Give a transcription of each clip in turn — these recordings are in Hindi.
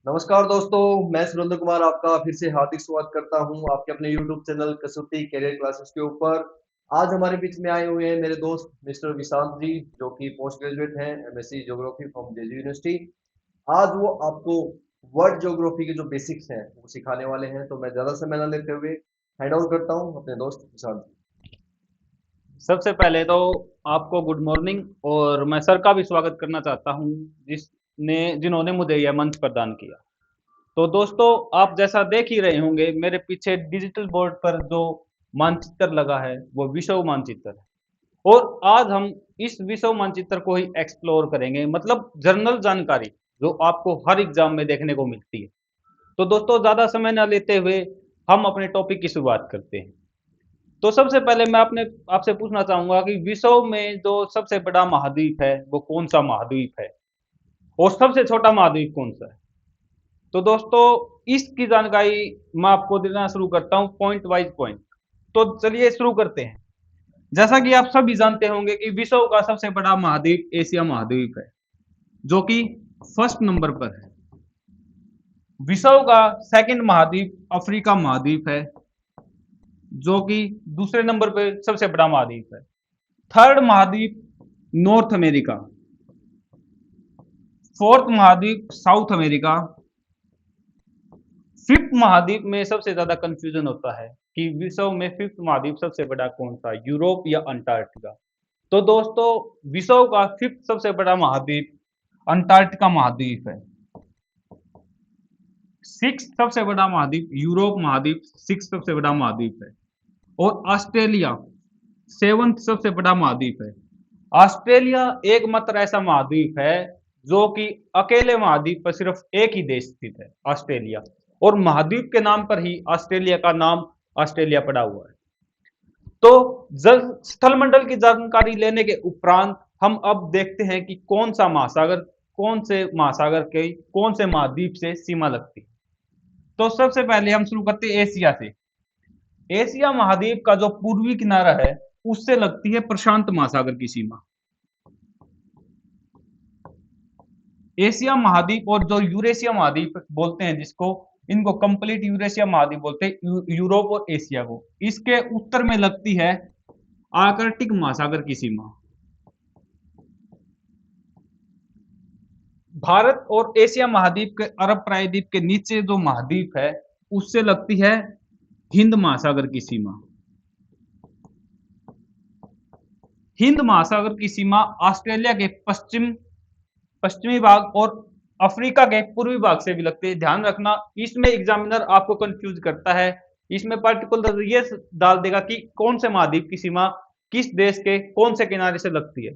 नमस्कार दोस्तों, मैं सुरेंद्र कुमार आपका फिर से हार्दिक स्वागत करता हूं आपके अपने यूट्यूब चैनल कसौटी कैरियर क्लासेस के ऊपर। आज हमारे बीच में आए हुए हैं मेरे दोस्त मिस्टर विशांत जी, जो कि पोस्ट ग्रेजुएट हैं MSc geography from JG university. आज वो आपको वर्ल्ड ज्योग्राफी के जो बेसिक्स हैं वो सिखाने वाले हैं, तो मैं ज्यादा समय न लेते हुए हैंड ओवर करता हूं अपने दोस्त विशांत जी। सबसे पहले तो आपको गुड मॉर्निंग। और मैं सर का भी स्वागत करना चाहता हूं जिन्होंने मुझे यह मंच प्रदान किया। तो दोस्तों, आप जैसा देख ही रहे होंगे मेरे पीछे डिजिटल बोर्ड पर जो मानचित्र लगा है वो विश्व मानचित्र है। और आज हम इस विश्व मानचित्र को ही एक्सप्लोर करेंगे, मतलब जनरल जानकारी जो आपको हर एग्जाम में देखने को मिलती है। तो दोस्तों, ज्यादा समय न लेते हुए हम अपने टॉपिक की शुरुआत करते हैं। तो सबसे पहले मैं अपने आपसे पूछना चाहूंगा कि विश्व में जो सबसे बड़ा महाद्वीप है वो कौन सा महाद्वीप है, और सबसे छोटा महाद्वीप कौन सा है। तो दोस्तों, इसकी जानकारी मैं आपको देना शुरू करता हूं पॉइंट वाइज पॉइंट। तो चलिए शुरू करते हैं। जैसा कि आप सभी जानते होंगे कि विश्व का सबसे बड़ा महाद्वीप एशिया महाद्वीप है, जो कि फर्स्ट नंबर पर है। विश्व का सेकंड महाद्वीप अफ्रीका महाद्वीप है, जो कि दूसरे नंबर पर सबसे बड़ा महाद्वीप है। थर्ड महाद्वीप नॉर्थ अमेरिका। फोर्थ महाद्वीप साउथ अमेरिका। फिफ्थ महाद्वीप में सबसे ज्यादा कंफ्यूजन होता है कि विश्व में फिफ्थ महाद्वीप सबसे बड़ा कौन सा, यूरोप या अंटार्कटिका। तो दोस्तों, विश्व का फिफ्थ सबसे बड़ा महाद्वीप अंटार्कटिका महाद्वीप है। सिक्स सबसे बड़ा महाद्वीप यूरोप महाद्वीप, सिक्स सबसे बड़ा महाद्वीप है। और ऑस्ट्रेलिया सेवंथ सबसे बड़ा महाद्वीप है। ऑस्ट्रेलिया एकमात्र ऐसा महाद्वीप है जो कि अकेले महाद्वीप पर सिर्फ एक ही देश स्थित है, ऑस्ट्रेलिया। और महाद्वीप के नाम पर ही ऑस्ट्रेलिया का नाम ऑस्ट्रेलिया पड़ा हुआ है। तो जल स्थल मंडल की जानकारी लेने के उपरांत हम अब देखते हैं कि कौन से महासागर के कौन से महाद्वीप से सीमा लगती है। तो सबसे पहले हम शुरू करते हैं एशिया से। एशिया महाद्वीप का जो पूर्वी किनारा है उससे लगती है प्रशांत महासागर की सीमा। एशिया महाद्वीप और जो यूरेशिया महाद्वीप बोलते हैं जिसको, इनको कंप्लीट यूरेशिया महाद्वीप बोलते हैं, यूरोप और एशिया को। इसके उत्तर में लगती है आर्कटिक महासागर की सीमा। भारत और एशिया महाद्वीप के अरब प्रायद्वीप के नीचे जो महाद्वीप है उससे लगती है हिंद महासागर की सीमा। हिंद महासागर की सीमा ऑस्ट्रेलिया के पश्चिमी भाग और अफ्रीका के पूर्वी भाग से भी लगती है। ध्यान रखना, इसमें एग्जामिनर आपको कंफ्यूज करता है। इसमें पर्टिकुलर ये डाल देगा कि कौन से महाद्वीप की सीमा किस देश के कौन से किनारे से लगती है।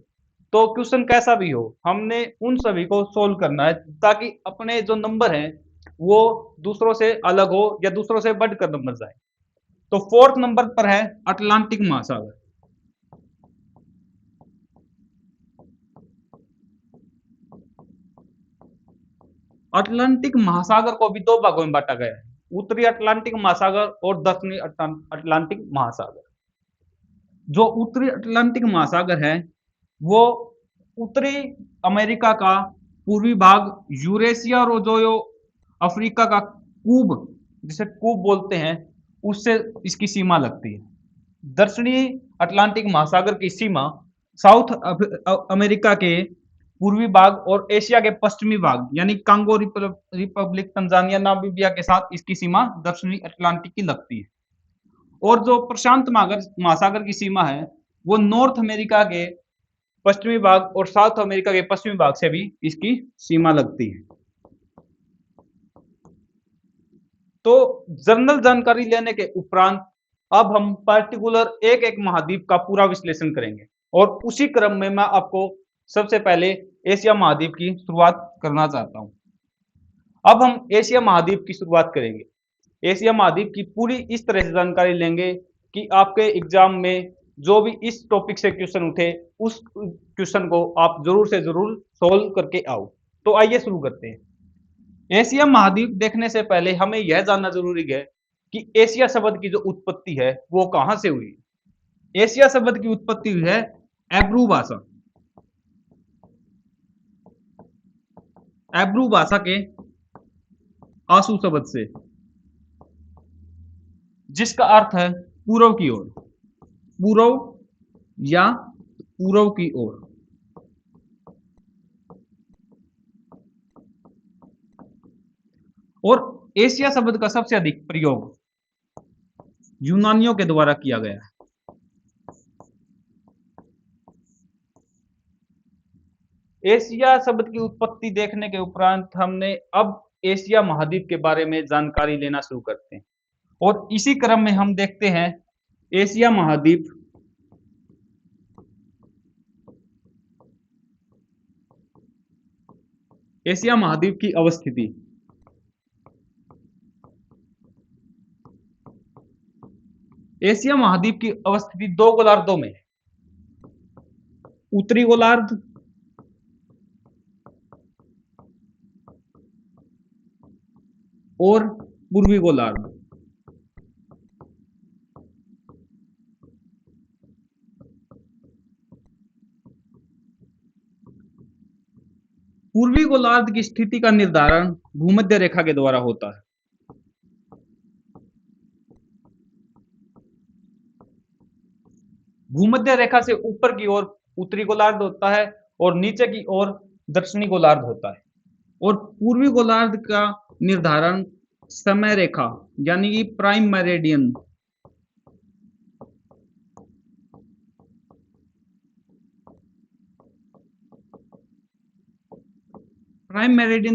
तो क्वेश्चन कैसा भी हो, हमने उन सभी को सोल्व करना है ताकि अपने जो नंबर हैं वो दूसरों से अलग हो या दूसरों से बढ़कर नंबर जाए। तो फोर्थ नंबर पर है अटलांटिक महासागर। अटलांटिक महासागर को भी दो भागों में बांटा गया है, उत्तरी अटलांटिक महासागर और दक्षिणी अटलांटिक महासागर। जो उत्तरी अटलांटिक महासागर है वो उत्तरी अमेरिका का पूर्वी भाग, यूरेशिया और जो अफ्रीका का कूब, जिसे कूब बोलते हैं, उससे इसकी सीमा लगती है। दक्षिणी अटलांटिक महासागर की सीमा साउथ अमेरिका के पूर्वी भाग और एशिया के पश्चिमी भाग यानी कांगो रिपब्लिक, तंजानिया, नामीबिया के साथ इसकी सीमा दक्षिणी अटलांटिक की लगती है। और जो प्रशांत महासागर की सीमा है वो नॉर्थ अमेरिका के पश्चिमी भाग और साउथ अमेरिका के पश्चिमी भाग से भी इसकी सीमा लगती है। तो जनरल जानकारी लेने के उपरांत अब हम पर्टिकुलर एक एक महाद्वीप का पूरा विश्लेषण करेंगे। और उसी क्रम में मैं आपको सबसे पहले एशिया महाद्वीप की शुरुआत करना चाहता हूं। अब हम एशिया महाद्वीप की शुरुआत करेंगे। एशिया महाद्वीप की पूरी इस तरह से जानकारी लेंगे कि आपके एग्जाम में जो भी इस टॉपिक से क्वेश्चन उठे उस क्वेश्चन को आप जरूर से जरूर सोल्व करके आओ। तो आइए शुरू करते हैं। एशिया महाद्वीप देखने से पहले हमें यह जानना जरूरी है कि एशिया शब्द की जो उत्पत्ति है वो कहां से हुई। एशिया शब्द की उत्पत्ति हुई है एब्रू भाषा, एब्रू भाषा के आसू शब्द से, जिसका अर्थ है पूर्व की ओर, पूर्व या पूर्व की ओर। और एशिया शब्द का सबसे अधिक प्रयोग यूनानियों के द्वारा किया गया है। एशिया शब्द की उत्पत्ति देखने के उपरांत हमने अब एशिया महाद्वीप के बारे में जानकारी लेना शुरू करते हैं, और इसी क्रम में हम देखते हैं एशिया महाद्वीप एशिया महाद्वीप की अवस्थिति। एशिया महाद्वीप की अवस्थिति दो गोलार्धों में है, उत्तरी गोलार्ध और पूर्वी गोलार्ध। पूर्वी गोलार्ध की स्थिति का निर्धारण भूमध्य रेखा के द्वारा होता है। भूमध्य रेखा से ऊपर की ओर उत्तरी गोलार्ध होता है और नीचे की ओर दक्षिणी गोलार्ध होता है। और पूर्वी गोलार्ध का निर्धारण समय रेखा यानी कि प्राइम मेरिडियन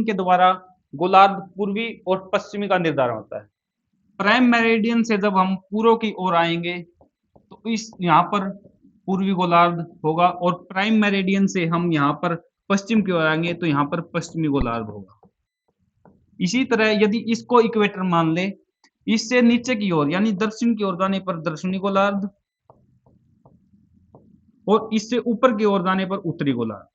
के द्वारा गोलार्ध पूर्वी और पश्चिमी का निर्धारण होता है। प्राइम मेरिडियन से जब हम पूर्व की ओर आएंगे तो इस यहाँ पर पूर्वी गोलार्ध होगा, और प्राइम मेरिडियन से हम यहाँ पर पश्चिम की ओर आएंगे तो यहाँ पर पश्चिमी गोलार्ध होगा। इसी तरह यदि इसको इक्वेटर मान ले, इससे नीचे की ओर यानी दक्षिण की ओर जाने पर दक्षिणी गोलार्ध और इससे ऊपर की ओर जाने पर उत्तरी गोलार्ध।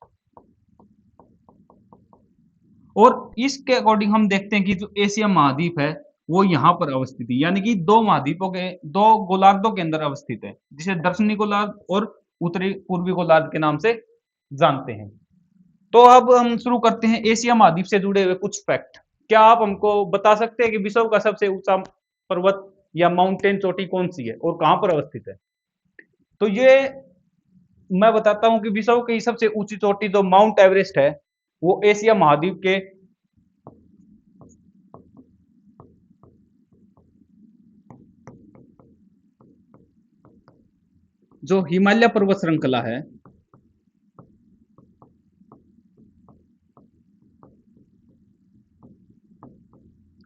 और इसके अकॉर्डिंग हम देखते हैं कि जो एशिया महाद्वीप है वो यहाँ पर अवस्थित है, यानी कि दो महाद्वीपों के दो गोलार्धों के अंदर अवस्थित है, जिसे दक्षिणी गोलार्ध और उत्तरी पूर्वी गोलार्ध के नाम से जानते हैं। तो अब हम शुरू करते हैं एशिया महाद्वीप से जुड़े हुए कुछ फैक्ट। क्या आप हमको बता सकते हैं कि विश्व का सबसे ऊंचा पर्वत या माउंटेन चोटी कौन सी है और कहां पर अवस्थित है? तो ये मैं बताता हूं कि विश्व की सबसे ऊंची चोटी जो माउंट एवरेस्ट है वो एशिया महाद्वीप के जो हिमालय पर्वत श्रृंखला है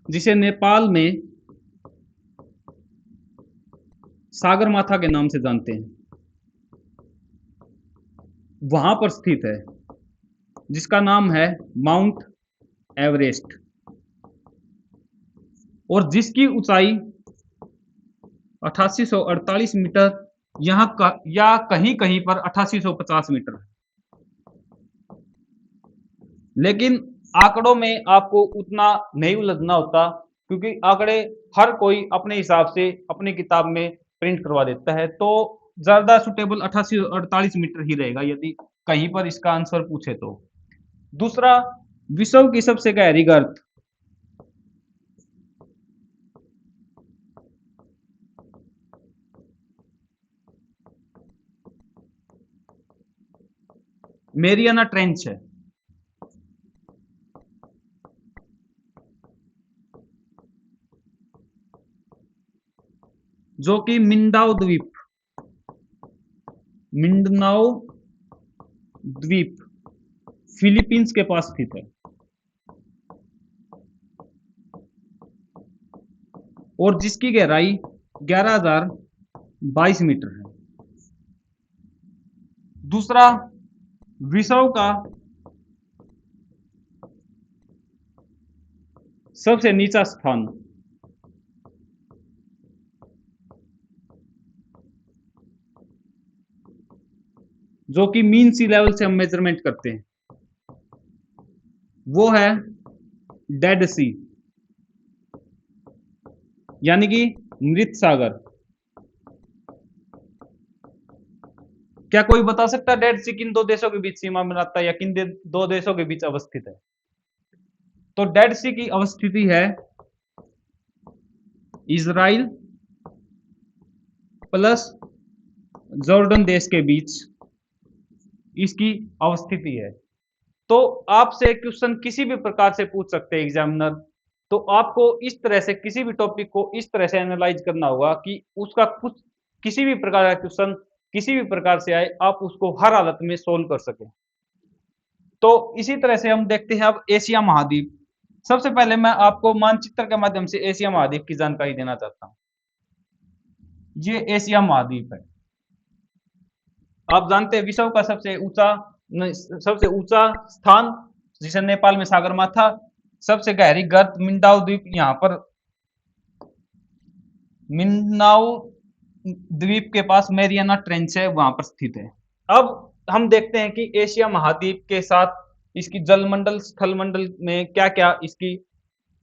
जिसे नेपाल में सागरमाथा के नाम से जानते हैं, वहां पर स्थित है, जिसका नाम है माउंट एवरेस्ट, और जिसकी ऊंचाई 8848 मीटर यहां का या कहीं कहीं पर 8850 मीटर है। लेकिन आंकड़ों में आपको उतना नहीं उलझना होता, क्योंकि आंकड़े हर कोई अपने हिसाब से अपनी किताब में प्रिंट करवा देता है, तो ज्यादा सुटेबल 8848 मीटर ही रहेगा यदि कहीं पर इसका आंसर पूछे तो। दूसरा, विश्व की सबसे गहरी गर्त मेरियाना ट्रेंच है, जो कि मिंडनाओ द्वीप फिलीपींस के पास स्थित है, और जिसकी गहराई 11,022 मीटर है। दूसरा, विश्व का सबसे नीचा स्थान जो कि मीन सी लेवल से हम मेजरमेंट करते हैं वो है डेड सी यानी कि मृत सागर। क्या कोई बता सकता है डेड सी किन दो देशों के बीच सीमा बनाता है या किन दो देशों के बीच अवस्थित है? तो डेड सी की अवस्थिति है इजराइल प्लस जॉर्डन देश के बीच इसकी अवस्थिति है। तो आपसे क्वेश्चन किसी भी प्रकार से पूछ सकते हैं एग्जामिनर। तो आपको इस तरह से किसी भी टॉपिक को इस तरह से एनालाइज करना होगा कि उसका कुछ किसी भी प्रकार का क्वेश्चन किसी भी प्रकार से आए आप उसको हर हालत में सोल्व कर सकें। तो इसी तरह से हम देखते हैं अब एशिया महाद्वीप। सबसे पहले मैं आपको मानचित्र के माध्यम से एशिया महाद्वीप की जानकारी देना चाहता हूं। ये एशिया महाद्वीप है। आप जानते हैं विश्व का सबसे ऊंचा स्थान जिसे नेपाल में सागरमाथा, सबसे गहरी गर्त मिंडाओ द्वीप यहाँ पर मिन्नाओ द्वीप के पास मेरियाना ट्रेंच है वहां पर स्थित है। अब हम देखते हैं कि एशिया महाद्वीप के साथ इसकी जलमंडल स्थल मंडल में क्या क्या इसकी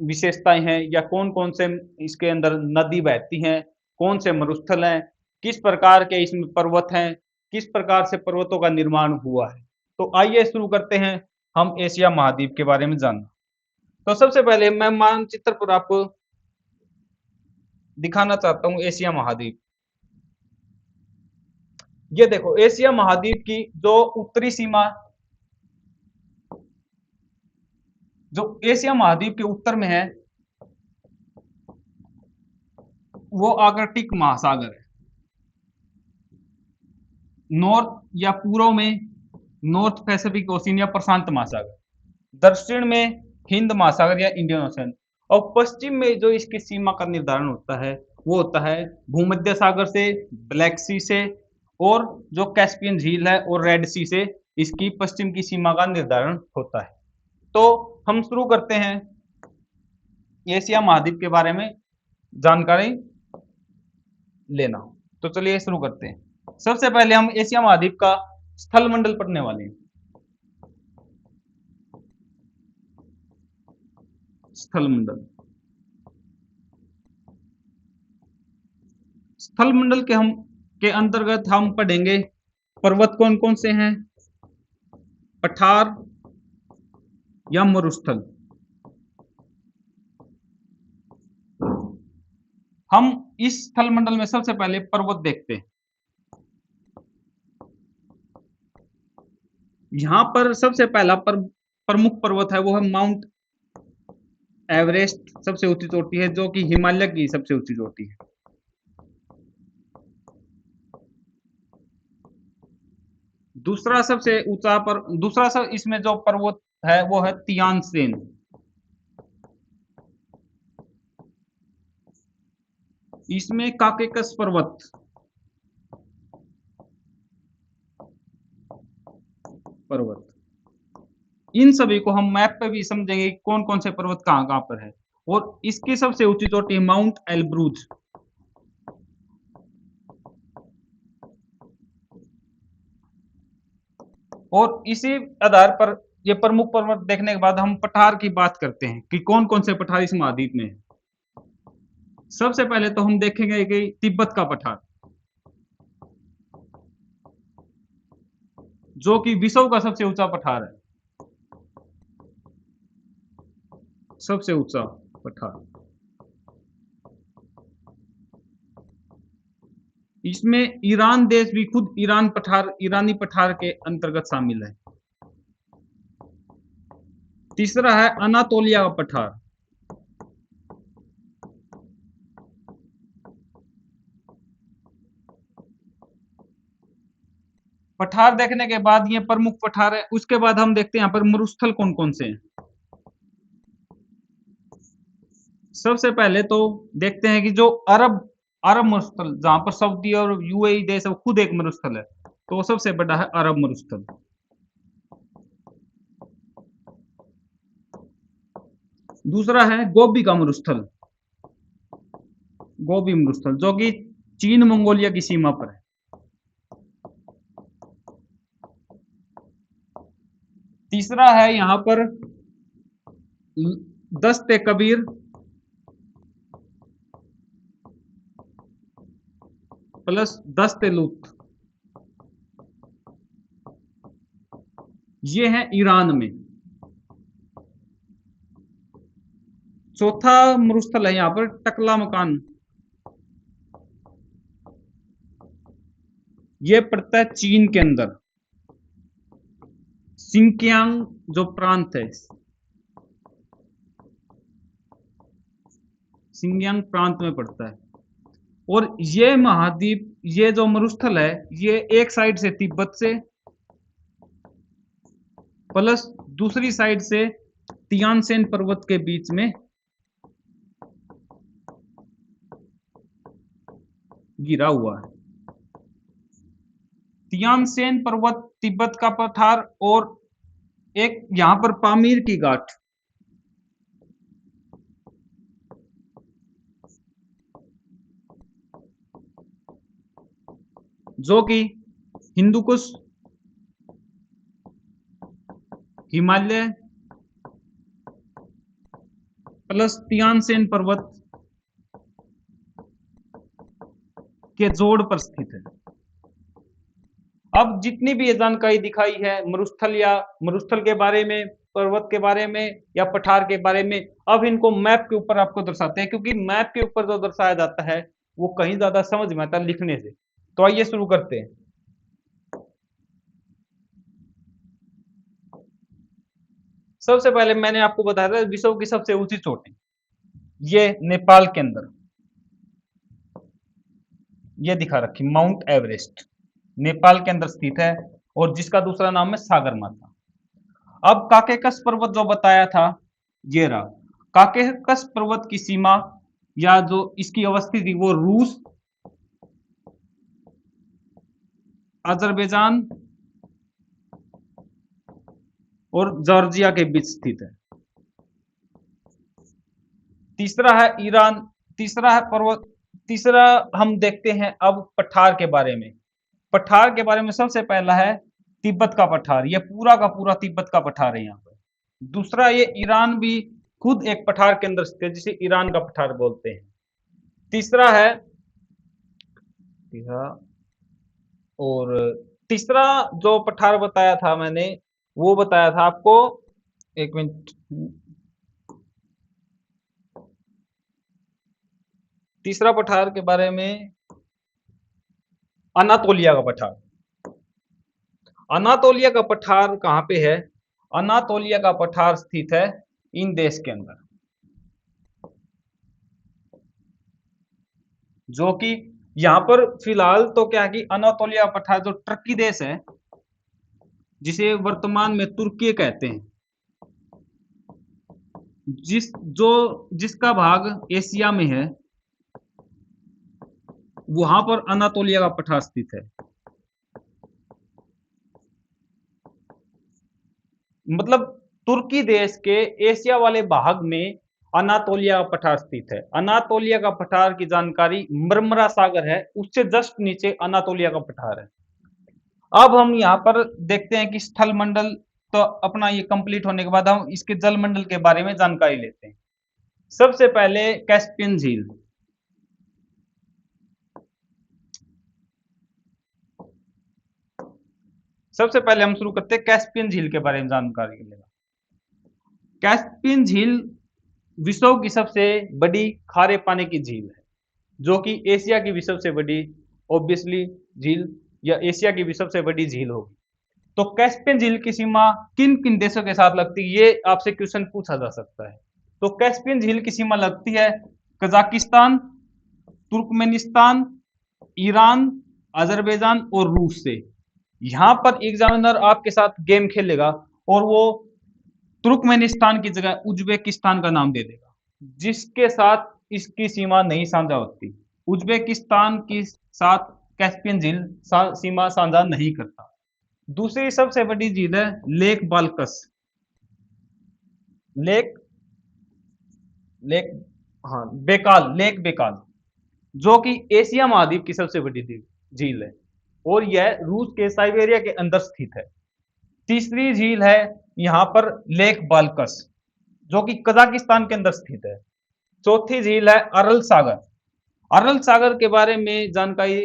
विशेषताएं हैं या कौन कौन से इसके अंदर नदी बहती हैं, कौन से मरुस्थल हैं, किस प्रकार के इसमें पर्वत हैं, किस प्रकार से पर्वतों का निर्माण हुआ है। तो आइए शुरू करते हैं हम एशिया महाद्वीप के बारे में जानना। तो सबसे पहले मैं मानचित्र पर आपको दिखाना चाहता हूं एशिया महाद्वीप। ये देखो एशिया महाद्वीप की जो उत्तरी सीमा, जो एशिया महाद्वीप के उत्तर में है वो आर्कटिक महासागर है। नॉर्थ या पूर्व में नॉर्थ पैसिफिक ओशियन या प्रशांत महासागर, दक्षिण में हिंद महासागर या इंडियन ओशन, और पश्चिम में जो इसकी सीमा का निर्धारण होता है वो होता है भूमध्य सागर से, ब्लैक सी से, और जो कैस्पियन झील है और रेड सी से इसकी पश्चिम की सीमा का निर्धारण होता है। तो हम शुरू करते हैं एशिया महाद्वीप के बारे में जानकारी लेना। तो चलिए शुरू करते हैं। सबसे पहले हम एशिया महाद्वीप का स्थल मंडल पढ़ने वाले हैं। स्थल मंडल, स्थल मंडल के अंतर्गत हम पढ़ेंगे पर्वत कौन कौन से हैं, पठार या मरुस्थल। हम इस स्थल मंडल में सबसे पहले पर्वत देखते हैं। यहां पर सबसे पहला प्रमुख पर्वत है वो है माउंट एवरेस्ट, सबसे ऊंची चोटी है जो कि हिमालय की सबसे ऊंची चोटी है। दूसरा इसमें जो पर्वत है वो है तियानसेन। इसमें काकेकस पर्वत, इन सभी को हम मैप पे भी समझेंगे कौन कौन से पर्वत कहां कहां पर है। और इसकी सबसे ऊंची चोटी माउंट एलब्रूज। और इसी आधार पर ये प्रमुख पर्वत देखने के बाद हम पठार की बात करते हैं कि कौन कौन से पठार इस महाद्वीप में है। सबसे पहले तो हम देखेंगे कि तिब्बत का पठार, जो कि विश्व का सबसे ऊंचा पठार है, सबसे ऊंचा पठार। इसमें ईरान देश भी खुद ईरानी पठार के अंतर्गत शामिल है। तीसरा है अनातोलिया का पठार। पठार देखने के बाद ये प्रमुख पठार है। उसके बाद हम देखते हैं यहाँ पर मरुस्थल कौन कौन से हैं। सबसे पहले तो देखते हैं कि जो अरब मरुस्थल, जहां पर सऊदी और यूएई देश है वो खुद एक मरुस्थल है, तो सबसे बड़ा है अरब मरुस्थल। दूसरा है गोबी का मरुस्थल, गोबी मरुस्थल जो कि चीन मंगोलिया की सीमा पर है। तीसरा है यहां पर दस्ते कबीर प्लस दस्ते लूत, ये है ईरान में। चौथा मरुस्थल है यहाँ पर टकला मकान, ये पड़ता है चीन के अंदर, सिंकियांग जो प्रांत है, सिंकियांग प्रांत में पड़ता है। और ये महाद्वीप, ये जो मरुस्थल है, ये एक साइड से तिब्बत से प्लस दूसरी साइड से तियानसेन पर्वत के बीच में गिरा हुआ है। तियानसेन पर्वत तिब्बत का पठार और एक यहां पर पामीर की घाट, जो कि हिंदुकुश, हिमालय प्लस तियानसेन पर्वत के जोड़ पर स्थित है। अब जितनी भी ये जानकारी दिखाई है मरुस्थल या मरुस्थल के बारे में, पर्वत के बारे में या पठार के बारे में, अब इनको मैप के ऊपर आपको दर्शाते हैं, क्योंकि मैप के ऊपर जो दर्शाया जाता है वो कहीं ज्यादा समझ में आता है लिखने से। तो आइए शुरू करते हैं। सबसे पहले मैंने आपको बताया था विश्व की सबसे ऊंची चोटी, ये नेपाल के अंदर ये दिखा रखी माउंट एवरेस्ट, नेपाल के अंदर स्थित है और जिसका दूसरा नाम है सागरमाथा। अब काकेकस पर्वत जो बताया था, ये रहा काकेकस पर्वत की सीमा या जो इसकी अवस्थिति वो रूस, अजरबैजान और जॉर्जिया के बीच स्थित है। तीसरा है ईरान, तीसरा है पर्वत, तीसरा हम देखते हैं अब पठार के बारे में। पठार के बारे में सबसे पहला है तिब्बत का पठार, ये पूरा का पूरा तिब्बत का पठार है यहाँ पर। दूसरा ये ईरान भी खुद एक पठार के अंदर स्थित है जिसे ईरान का पठार बोलते हैं। तीसरा है और तीसरा जो पठार बताया था मैंने, वो बताया था आपको, एक मिनट, तीसरा पठार के बारे में अनातोलिया का पठार। अनातोलिया का पठार कहां पे है? अनातोलिया का पठार स्थित है इन देश के अंदर, जो कि यहां पर फिलहाल तो क्या है कि अनातोलिया पठार जो टर्की देश है, जिसे वर्तमान में तुर्की कहते हैं, जिसका भाग एशिया में है, वहां पर अनातोलिया का पठार स्थित है। मतलब तुर्की देश के एशिया वाले भाग में अनातोलिया का पठार स्थित है। अनातोलिया का पठार की जानकारी मरमरा सागर है, उससे जस्ट नीचे अनातोलिया का पठार है। अब हम यहाँ पर देखते हैं कि स्थल मंडल तो अपना ये कंप्लीट होने के बाद हम इसके जल मंडल के बारे में जानकारी लेते हैं। सबसे पहले कैस्पियन झील, सबसे पहले हम शुरू करते हैं कैस्पियन झील के बारे में जानकारी लेना। कैस्पियन झील विश्व की सबसे बड़ी खारे पानी की झील है, जो कि एशिया की भी सबसे बड़ी ऑब्वियसली झील या एशिया की भी सबसे बड़ी झील होगी। तो कैस्पियन झील की सीमा किन किन देशों के साथ लगती है, ये आपसे क्वेश्चन पूछा जा सकता है। तो कैस्पियन झील की सीमा लगती है कजाकिस्तान, तुर्कमेनिस्तान, ईरान, अजरबैजान और रूस से। यहां पर एग्जामिनर आपके साथ गेम खेलेगा और वो तुर्कमेनिस्तान की जगह उज्बेकिस्तान का नाम दे देगा, जिसके साथ इसकी सीमा नहीं साझा होती। उज्बेकिस्तान के साथ कैस्पियन झील सीमा साझा नहीं करता। दूसरी सबसे बड़ी झील है लेक बाल्कस, लेक लेक हाँ बेकाल, लेक बेकाल, जो कि एशिया महाद्वीप की सबसे बड़ी झील है और यह रूस के साइबेरिया के अंदर स्थित है। तीसरी झील है यहां पर लेक बाल्कस, जो कि कजाकिस्तान के अंदर स्थित है। चौथी झील है अरल सागर। अरल सागर के बारे में जानकारी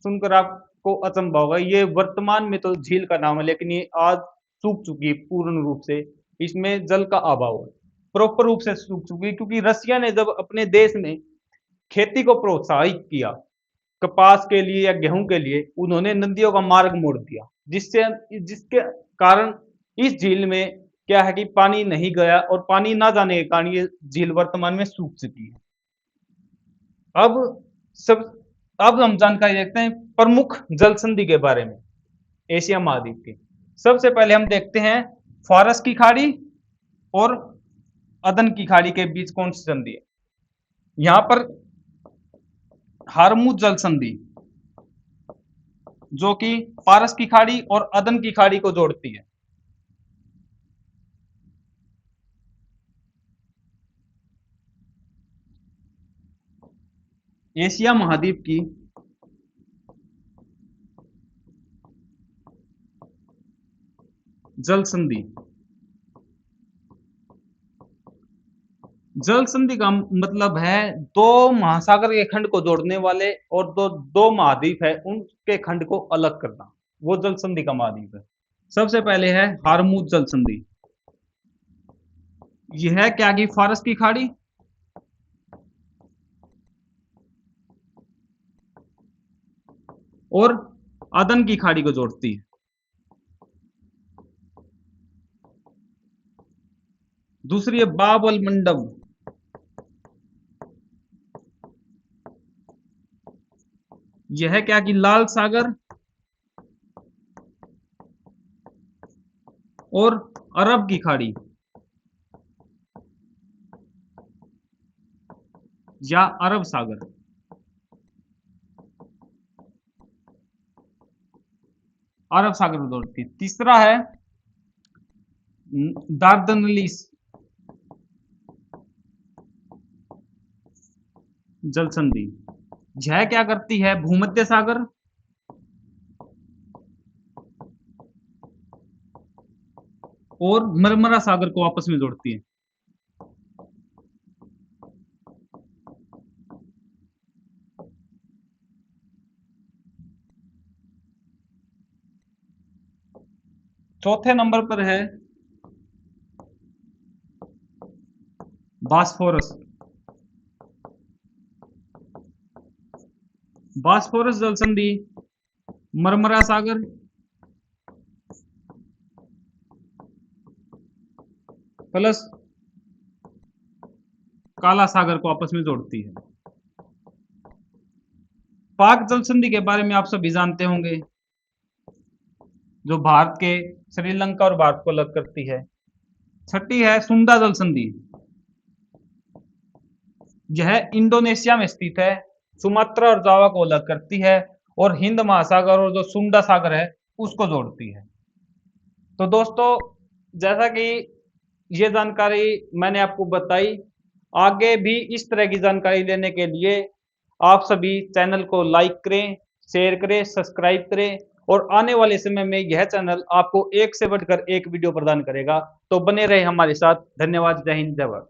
सुनकर आपको अचंभा होगा, ये वर्तमान में तो झील का नाम है लेकिन ये आज सूख चुकी है पूर्ण रूप से, इसमें जल का अभाव है। प्रॉपर रूप से सूख चुकी है, क्योंकि रसिया ने जब अपने देश में खेती को प्रोत्साहित किया कपास के लिए या गेहूं के लिए, उन्होंने नदियों का मार्ग मोड़ दिया, जिसके कारण इस झील में क्या है कि पानी नहीं गया, और पानी ना जाने के कारण ये झील वर्तमान में सूख चुकी है। अब सब अब हम जानकारी देखते हैं प्रमुख जल संधि के बारे में एशिया महाद्वीप की। सबसे पहले हम देखते हैं फारस की खाड़ी और अदन की खाड़ी के बीच कौन सी संधि है। यहां पर हारमुज जल संधि, जो कि फारस की खाड़ी और अदन की खाड़ी को जोड़ती है। एशिया महाद्वीप की जल संधि, जल संधि का मतलब है दो महासागर के खंड को जोड़ने वाले और दो महाद्वीप है उनके खंड को अलग करना, वो जल संधि का महाद्वीप है। सबसे पहले है हारमुज जल संधि। यह है क्या कि फारस की खाड़ी और अदन की खाड़ी को जोड़ती है। दूसरी है बाब अल मंडब। यह है क्या कि लाल सागर और अरब की खाड़ी या अरब सागर, अरब सागर को जोड़ती है। तीसरा है दार्दनलीस जल संधि। यह क्या करती है, भूमध्य सागर और मरमरा सागर को आपस में जोड़ती है। चौथे नंबर पर है बास्फोरस। बास्फोरस जल संधि मरमरा सागर प्लस काला सागर को आपस में जोड़ती है। पाक जल संधि के बारे में आप सभी जानते होंगे, जो भारत के श्रीलंका और भारत को अलग करती है। छठी है सुंडा जल संधि। यह इंडोनेशिया में स्थित है, सुमात्रा और जावा को अलग करती है और हिंद महासागर और जो सुंडा सागर है उसको जोड़ती है। तो दोस्तों, जैसा कि ये जानकारी मैंने आपको बताई, आगे भी इस तरह की जानकारी लेने के लिए आप सभी चैनल को लाइक करें, शेयर करें, सब्सक्राइब करें, और आने वाले समय में यह चैनल आपको एक से बढ़कर एक वीडियो प्रदान करेगा। तो बने रहे हमारे साथ। धन्यवाद। जय हिंद, जय भारत।